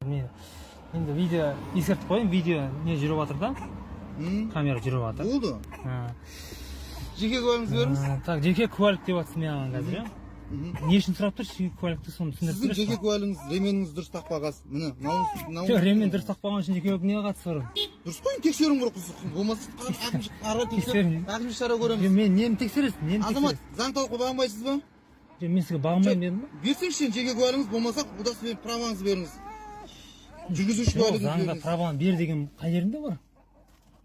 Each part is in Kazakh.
мен енді видео ескертіп қояйын, видео не жүріп жатыр да, камера жүріп жатыр. Болды. Жеке куәлігіңізді беріңіз. Так, жеке куәлік деп жатсың маған қазір, иә? Не үшін сұрап тұр, жеке куәлікті соны түсіндіріп Сіздің жеке куәлігіңіз, ременіңіз дұрыс тақпағансыз. Міне, жоқ, ремен дұрыс тақпаған үшін жеке куәлігіне қатысы бар. Дұрыс қой, тексеруім керек. Болмаса әкімшілік шара көреміз. Мен немді тексересің? Азамат, заң талқыға бағынбайсыз ба? Мен сізге бағынбаймын дедім ба? Берсеңізші жеке куәлігіңіз, болмаса удостоверение праваңызды беріңіз. Жүргізуші куәлігіңізді заңда беріңіз. праваны бер деген қай жерінде бар?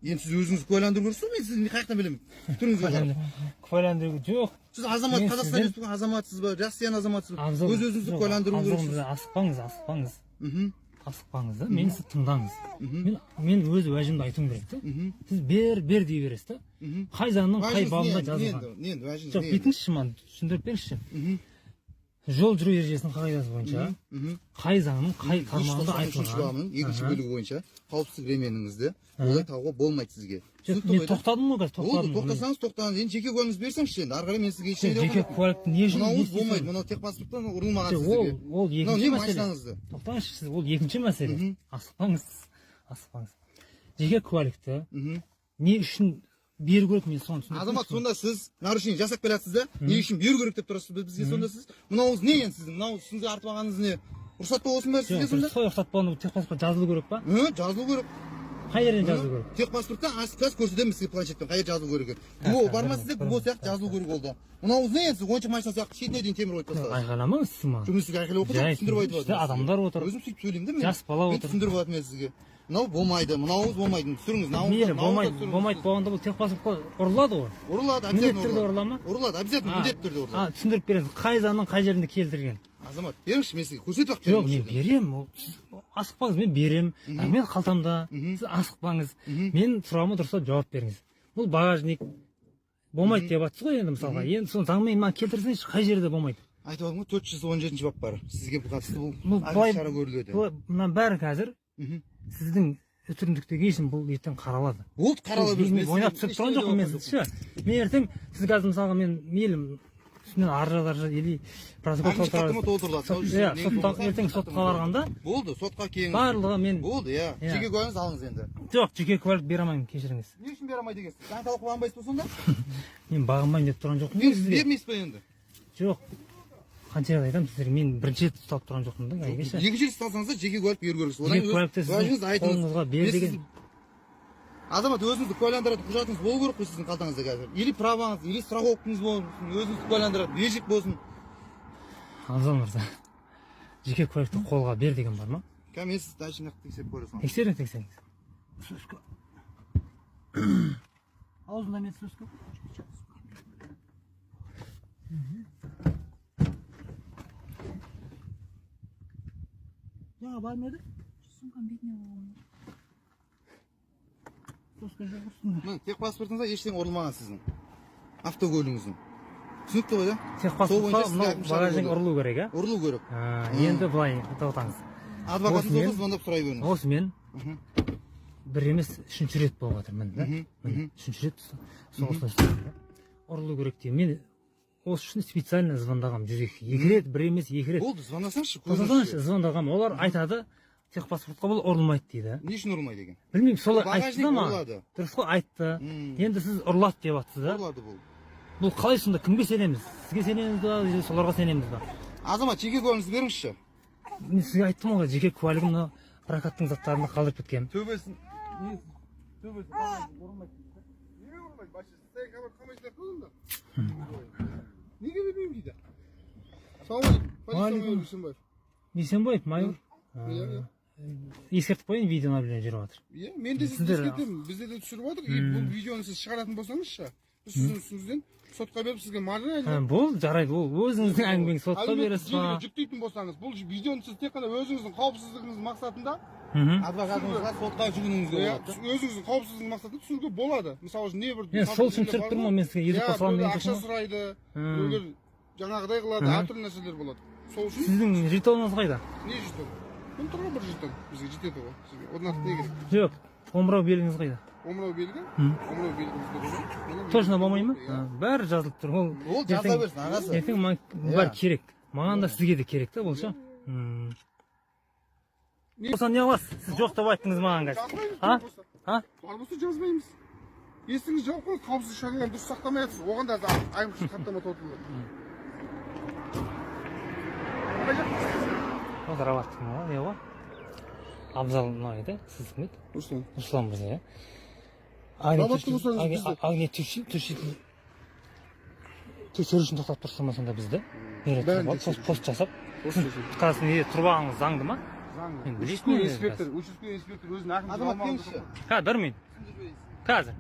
Енді сіз өзіңіз куәландыру керексіз, мен сізді қаяқтан білемін. Түріңізге қарап. Куәландыру жоқ. Сіз азамат, Қазақстан Республикасының азаматысыз ба, Россияның азаматысыз ба? Өз-өзіңізді куәландыру керексіз. Асықпаңыз да, мені сіз тыңдаңыз. Мен өз уәжімді айтуым керек та. Сіз бер дей бересіз да. Қай заңның қай бабында жазылған? Жоқ, бүйтіңізші маған түсіндіріп беріңізші. Жол жүру ережесінің қағидасы бойынша қай заңның қай тармағында айтылған? Екінші бөлігі бойынша қауіпсіздік ременіңізді олай тағуға болмайды сізге. Мен тоқтадым ғой қазір, тоқтадым. Тоқтасаңыз тоқтаңыз, енді жеке куәлігіңізді берсеңізші енді. Ары қарай мен сізге ештеңе жеке куәлікті не үшін? Мынауыңыз болмайды, мынау техпаспорттан ұрылмаған сізге. Ол екінші мәселе. Тоқтаңызшы, сіз, ол екінші мәселе. Асықпаңыз. Жеке куәлікті не үшін беру керек, мен соны түсіндіріп. Азамат, сонда сіз нарушение жасап келатсыз да, не үшін беру керек деп тұрасыз бізге? Сонда сіз мынауыңыз не енді сіздің? Мынау сізге артып алғаныңыз не? Рұқсат болсын ба сізге сонда? Сол рұқсат болғанда техпаспорт жазылу керек па? Жазылу керек. Қай жерден жазылу керек? Техпаспорттан қазір көрсетемін сізге планшеттен қай жерде жазылу керек. ГУ бар ма сізде? ГУ сияқты жазылу керек ол да. Мынауыңыз не енді? Сіз ойыншық машина сияқты шетіне дейін темір қойып тастадыңыз. Айқайламаңыз сіз маған. Жоқ, мен сізге айқайлап отырмын, түсіндіріп айтып отырмын. Адамдар отыр. Өзім сөйтіп сөйлеймін да мен. Жас бала отыр. Түсіндіріп жатырмын мен сізге. Мынау болмайды, мынауыңыз болмайды. Түсіріңіз, болмайды болғанда бұл техпаспортқа ұрылады ғой. Ұрылады, міндетті түрде ұрыла ма? Ұрылады, обязательно міндетті түрде ұрылады. Түсіндіріп бересіз, қай заңның қай жерінде келтірген? Азамат, беріңізші, мен сізге көрсетіп ақ жоқ, мен берем, асықпаңыз, мен берем, мен қалтамда, сіз асықпаңыз, мен сұрағыма дұрыстап жауап беріңіз. Бұл багажник болмайды деп жатсыз ғой енді мысалға, енді соны заңмен маған келтірсеңізші, қай жерде болмайды? Айтып алдым ғой, 417 бап бар. Сізге қатысты бұл шара көріледі. Мына бәрі қазір сіздің өтірімдіктегі үшін бұл ертең қаралады. Болды, қаралады. Мен ойнап түсіріп тұрған жоқпын мен сізді. Мен ертең сіз қазір мысалға мен мейлім үстінен аржа или протокол ертең сотқа барғанда болды, сотқа келіңіз. Барлығы мен болды, иә. Жеке куәлігіңізді алыңыз енді. Жоқ, жеке куәлік бере алмаймын, кешіріңіз. Не үшін бере алмайды екенсіз? Заң талқыға бағынбайсыз ба сонда? Мен бағынбаймын деп тұрған жоқпын. Бермейсіз ба енді? жоқ, қанша рет айтамын сіздерге, мен бірінші рет ұсталып тұрған жоқпын да. Екінші рет ұсталсаңыз да жеке куәлік беру керексіз. Жеке куәлікті сіздің қолыңызға бер деген. Азамат, өзіңізді куәландыратын құжатыңыз болу керек қой сіздің қалтаңызда қазір. Или праваңыз, или страховкаңыз болсын, өзіңізді куәландыратын бежик болсын. Абзал мырза, жеке куәлікті қолға бер деген бар ма? Мен сізді дайшымақ тексеріп көресің. Тексеріңіз. Аузында мен сөзкі. Жаңа бар ма еді? Сумкам бетіне болған. Техпаспортыңызда ештеңе ұрылмаған сіздің. Автокөлігіңіздің. Түсінікті ғой да? Техпаспортқа мынау багажник ұрылу керек, а? Ұрылу керек. Енді былай тоқтаңыз. Адвокатыңызға звондап сұрай беріңіз. Осы мен бір емес үшінші рет болып жатырмын да. Үшінші рет ұрылу керек деймін. Мен осы үшін специально звондағам жүрек. Екі рет, бір емес екі рет. Болды, звондасаңызшы. Звондағам. Олар айтады, техпаспортқа бұл ұрылмайды дейді. Не үшін ұрылмайды екен? Білмеймін, солай айтты да маған. Дұрыс қой, айтты. Енді сіз ұрлады деп жатсыз да. Ұрлады бұл. Бұл қалай сонда, кімге сенеміз? Сізге сенеміз ба, соларға сенеміз ба? Азамат, жеке куәлігіңізді беріңізші. Мен сізге айттым ғой, жеке куәлігім мына прокаттың заттарында қалдырып кеткенмін. Төбесін. Ұрылмайды. Неге ұрылмайды? Сәй хабар қамайсыздар қылыңдар. Неге бермеймін дейді? Саламалейкум. Бейсенбаев, майор. Ескертіп қойын, видео наблюдение жүріп жатыр. Иә, мен де сізді ескертемін. Бізде де түсіріп жатыр. Бұл видеоны сіз шығаратын болсаңызшы, біз сіздің үстіңізден сотқа беріп сізге мажар айтып. Бұл жарайды, ол өзіңіздің әңгімеңіз сотқа бересіз ба? Жүктейтін болсаңыз, бұл видеоны сіз тек қана өзіңіздің қауіпсіздігіңіз мақсатында адвокатыңызға сотқа жүгінуіңізге болады. Өзіңіздің қауіпсіздігіңіз мақсатында түсіруге болады. Мысалы үшін не бір сол үшін түсіріп тұрмын ғой мен сізге, езіп қосыламын деген ақша сұрайды, біреулер жаңағыдай қылады, әртүрлі нәрселер болады. Сол үшін сіздің жетоныңыз қайда? Не жетон? Мен тұрған бір жетон. Бізге жетеді ғой. Сізге орнатып не керек? Жоқ, қоңырау белгіңіз қайда? Қоңырау белгі? Қоңырау белгімізді қойған. Точно болмай ма? Бәрі жазылып тұр. Ол жаза берсін, ағасы. Ертең маған бәрі керек. Маған да сізге де керек та бұл ше. болса не қыласыз? Сіз жоқ деп айттыңыз маған қазір. Жазбаймыз бар болса жазбаймыз. Есіңіз жауып қойыңыз, қауіпсіздік шараларын дұрыс сақтамай жатсыз. Оған да аймақша хаттама толтырылады. Ол раваттың ғой, не ғой? Абзал мына еді, сіздің еді? Руслан мырза, иә? Агне тексерушін тоқтап тұрсын ма сонда бізді? Пост жасап? Қазір неде тұрбағыңыз заңды ма? Заңды. Участковый инспектор өзінің әкімшілік аумағында. Қазір, бір минут. Қазір.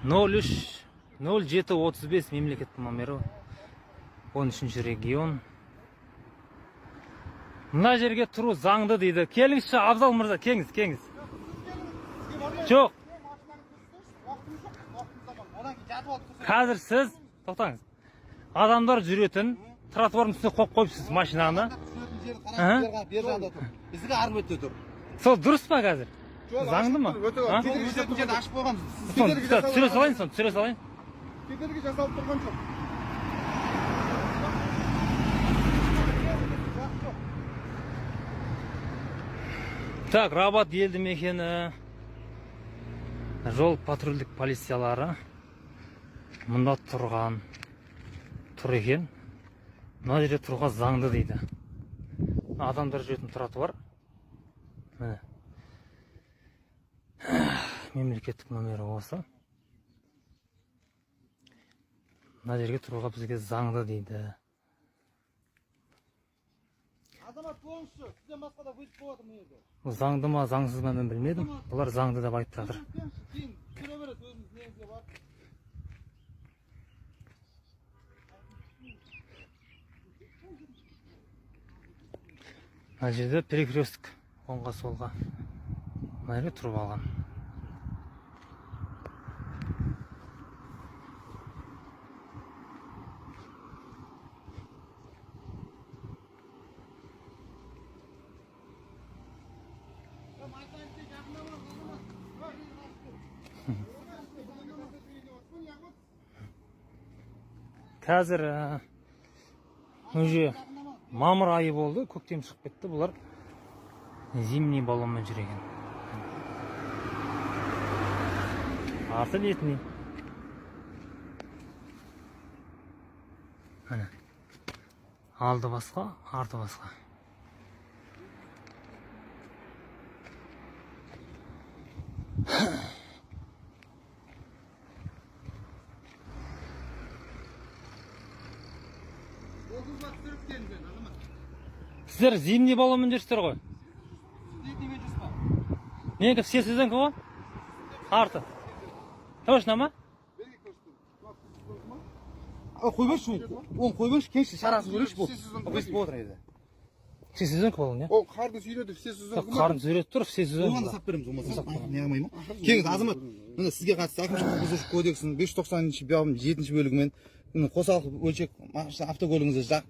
Нөл 0735 мемлекеттің номері 13-ші регион. Мына жерге тұру заңды дейді. Келіңізші, Абзал мырза, келіңіз. Жоқ. Қазір сіз, тоқтаңыз. Адамдар жүретін тротуардың үстіне қойып қойыпсыз машинаны. Бізге арып өтті тұр. Сол дұрыс па қазір? Заңды ма? Жүретін жерді ашып қойғансыз. Түсіре салайын. Кедергі жасалып тұрған жоқ. Так, Рабат елді мекені жол патрульдік полициялары мұнда тұр екен. Мына жерде тұруға заңды дейді. Адамдар жүретін тротуар. Міне. Мемлекеттік номері осы. Мына жерге тұруға бізге заңды дейді. Азамат болыңызшы, сізден басқа да өйтіп қойып отыр еді. Заңды ма, заңсыз ба мен білмедім. Бұлар заңды деп айтып жатыр. Жүре береді өзіңіз негізге бар. Мына жерде перекрестік оңға солға. Мына жерге тұрып алған. Қазір уже мамыр айы болды, көктем шығып кетті. Бұлар зимний баллонмен жүр екен. Арты летний. Міне. Алды басқа, арты басқа. Сіздер зимний баллонмен жүрсіздер ғой? Неге все сезонка ғой? Арты. Точно ма? Қойбайшы, оң қойбайшы, кеңші шарасын көрейші бұл. Өстіп отыр еді. Все сезонка баллон, не? Ол қардың сүйреді, все сезонка. Қардың сүйреді тұр, все сезонка. Оған да сап береміз, болмаса. Не алмай ма? Кеңіз, азамат, міне сізге қатысты әкімшілік құқық бұзушылық кодексінің 590 бабының 7 бөлігімен қосалқы өлшек автокөлігіңізді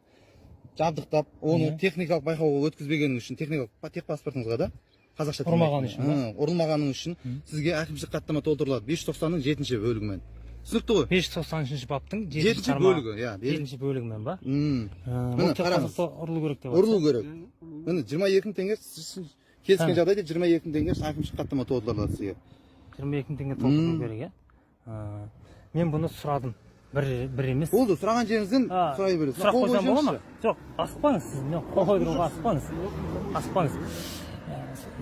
жабдықтап, оны техникалық байқауға өткізбегеніңіз үшін, техникалық техпаспортыңызға да қазақша ұрылмағаныңыз үшін сізге әкімшілік хаттама толтырылады 590-ның 7 бөлігімен. Түсінікті ғой? 593 баптың 7 бөлігі, иә. 7 бөлігімен ба? Міне қараңыз. Ұрылу керек деп Ұрылу керек. Міне 22 000 теңге келіскен жағдайда 22 000 теңге әкімшілік хаттама толтырылады сізге. 22 000 теңге толтыру керек, иә? Мен бұны сұрадым. Бір емес. Болды, сұраған жеріңізден сұрай бересіз. Сұрақ қойсам бола ма? Жоқ, асықпаңыз сіз. Мен қол қойдыруға асықпаңыз.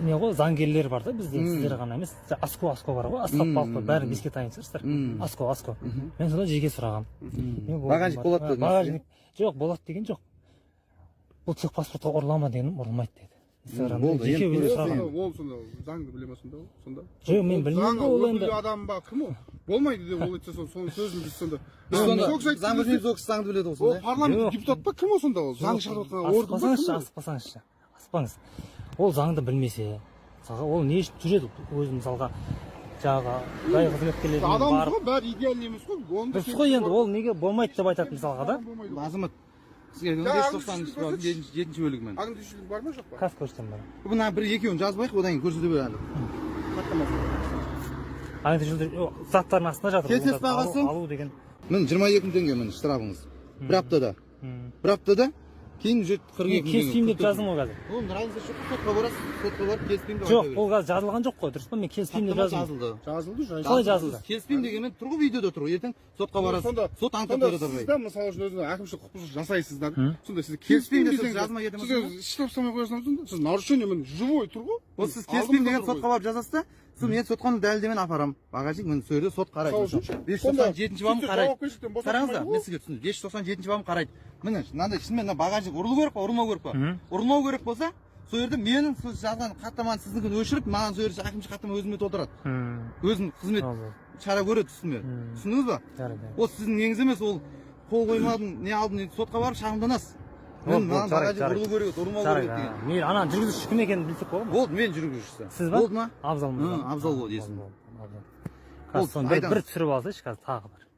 Не ғой, заңгерлер бар да бізде, сіздер ғана емес. Аско бар ғой, асқап балық бар, бәрін беске тайын шығарсыздар. Аско. Мен сонда жеке сұрағам. Багажник болады дедіңіз. Багажник жоқ, болады деген жоқ. Бұл техпаспортқа ұрлама дегенім ұрылмайды деді. Жеке өзі сұраған. Ол сонда заңды біле ма сонда? Жоқ, мен білмеймін ол енді. Адам ба, кім ол? Болмайды деп ол айтса соның сөзін біз сонда. Заң білмейміз, ол кісі заңды біледі ол сонда. Ол парламент депутат па, кім ол сонда ол? Заң шығарып отырған орган ба? Аспаңыз. Ол заңды білмесе, ол не үшін жүреді? Өзі мысалға жаңағы жай қызметкерлермен барып. Адамыз ғой, бәрі идеальный емес қой. Дұрыс қой енді, ол неге болмайды деп айтады мысалға да? Азамат, сізге 590 бөлігімен. Әкімшілік бар ма жоқ па? Қазір көрсетем бар. Бұны бір екеуін жазбайық, одан кейін көрсете береді. Заттардың астында жатыр. Кетес бағасы? Алу деген міне 22 мың теңге міне штрафыңыз. Бір аптада. Бір аптада кейін уже 42 мың теңге. Келіспеймін деп жаздым ғой қазір. Ол разница жоқ, сотқа барасыз, сотқа барып келіспеймін деп Жоқ, ол қазір жазылған жоқ қой, дұрыс па? Мен келіспеймін деп жаздым. жазылды. Қалай жазылды? Келіспеймін дегенмен тұр ғой, видеода тұр. Ертең сотқа барасыз. Сот анықтап береді Сіз ғой. да мысалы үшін өзіңіз әкімшілік құқық бұзушылық жасайсыз да. Сонда сіз келіспеймін келіспеймін десеңіз жазма ертең. сіз штраф салмай қоясыз сонда. Сіз нарушение міне живой тұр ғой. Ол сіз келіспеймін деген сотқа барып жазасыз да, сосын мен сотканы дәлелдемен апарамын. Багажник міне сол жерде сот қарайды. 597 бабын қарайды. Қараңыздар, мен сізге түсіндім. 597 бабын қарайды. Міне мынандай шынымен мына багажник ұрылу керек па, ұрылмау керек па? Ұрылмау керек болса, сол жерде менің сіз жазған хаттаманы сіздікін өшіріп, маған сол жерде әкімшілік хаттама өзіме толтырады. Өзінің қызмет шара көреді үстіме. Түсіндіңіз ба? Ол сіздің неңіз емес, ол қол қоймадың, не алдың, сотқа барып шағымданасыз. Мен маған багажник ұрылу керек, ұрылмау керек деген. Мен ана жүргізуші кім екенін білсек болады ма? Болды, мен жүргізушісі. Сіз ба? Болды ма? Абзал ма? Абзал болды есім. Қазір бір түсіріп алсайшы қазір тағы бір.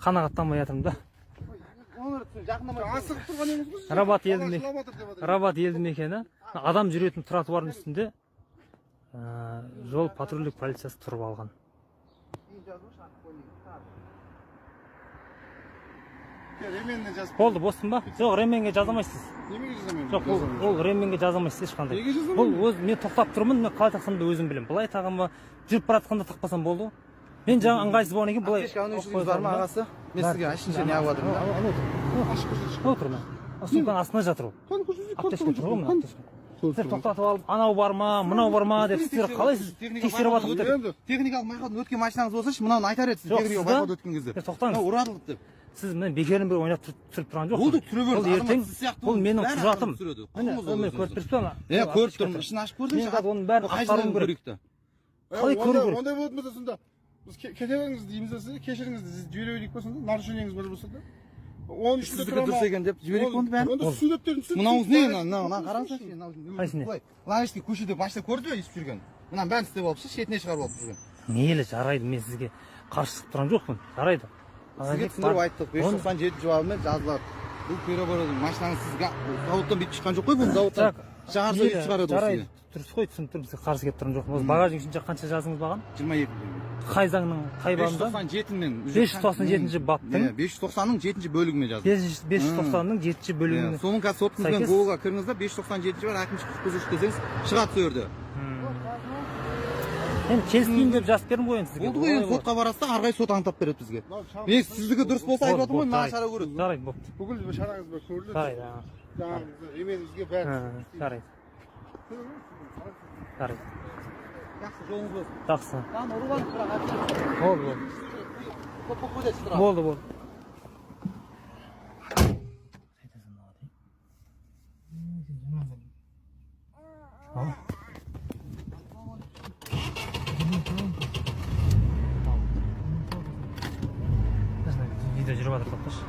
Қанағаттанбай жатырмын да. Асығып тұрған емес қой. Рабат елді мекені. Адам жүретін тротуардың үстінде жол патрульдік полициясы тұрып алған. Ременмен жазып. Болды, боссың ба? Жоқ, ременге жазамайсыз. Немене жазамын? Жоқ, ол ременге жазамайсыз ешқандай. Неге жазамын? Бұл мен тоқтап тұрмын, мен қалай тақсам да өзім білемін. Былай тағам ба, жүріп бара жатқанда тақпасам болды ғой. Мен жаңа ыңғайсыз болғаннан кейін былай. Аптешканың бар ма ағасы? Мен сізге ашынша не алып жатырмын. Отыр ма? Сумканың астында жатыр ол. Аптешка тұр ғой мына аптешка. Сіздер тоқтатып алып, анау бар ма, мынау бар ма деп сіздер қалай сіз тексеріп жатырсыздар? Техникалық байқаудан өткен машинаңыз болсашы, мынаны айтар еді сіз техникалық байқаудан өткен кезде. Тоқтаңыз. Ұратылып деп. Сіз мен бекерін бір ойнап түсіріп тұрған жоқ. Болды, түсіре берді. Бұл ертең, бұл менің құжатым. Міне, мен көріп тұрсыз ба? Көріп тұрмын. Ішін ашып көрдіңіз. Мен оның бәрін ақтаруым керек. Қалай көру керек? Ондай болатын болса сонда біз кете беріңіз дейміз сізге, кешіріңіз жібере берейік па сонда? Нарушениеңіз бар болса да. Оның үстінде сіздікі дұрыс екен деп жіберейік оны бәрін. Онда суреттерін түсіріп. Мынауыңыз не? Мына қараңызшы. Қайсыны? Лавочки көшеде машина көрді ме есіп жүрген? Мынаның бәрін істеп алыпсыз, шетіне шығарып алып жүрген. Мейлі, жарайды, мен сізге қарсы шығып тұрған жоқпын. Жарайды. Сізге түсіндіріп айттық, 597 жауабымен жазылады. Бұл переборудың машинаңыз сізге зауыттан бүйтіп шыққан жоқ қой, бұл зауыттан жаңар сөйтіп шығарады ол сізге. Дұрыс қой, түсініп тұрмын, сізге қарсы келіп тұрған жоқпын. Осы багажник үшінші қанша жазыңыз баған? 22. Қай заңның, қай бабында? 597-мен. 597 баптың. 590-ның 7-ші бөлігімен жазды. 590-ның 7-ші бөлігімен. Соның қазір соткыңызбен Google-ға кіріңізде 597 бар, әкімшілік құқық бұзушылық десеңіз шығады сол жерде. Мен келіспеймін деп жазып бердім ғой енді сізге. Болды ғой, енді сотқа барасыз да, ары қарай сот анықтап береді бізге. Мен сіздікі дұрыс болса айтып отырмын ғой, маған шара көреді. Жарайды, болды. Бүкіл шараңыз бір көріледі. Жарайды. Жаңағы ременіңізге бәрі. Жарайды. Жарайды. Жақсы, жолыңыз болсын. Жақсы. Маған ұрываңыз, бірақ айтып Болды. Болды. Видео жүріп жатыр, тоқташы.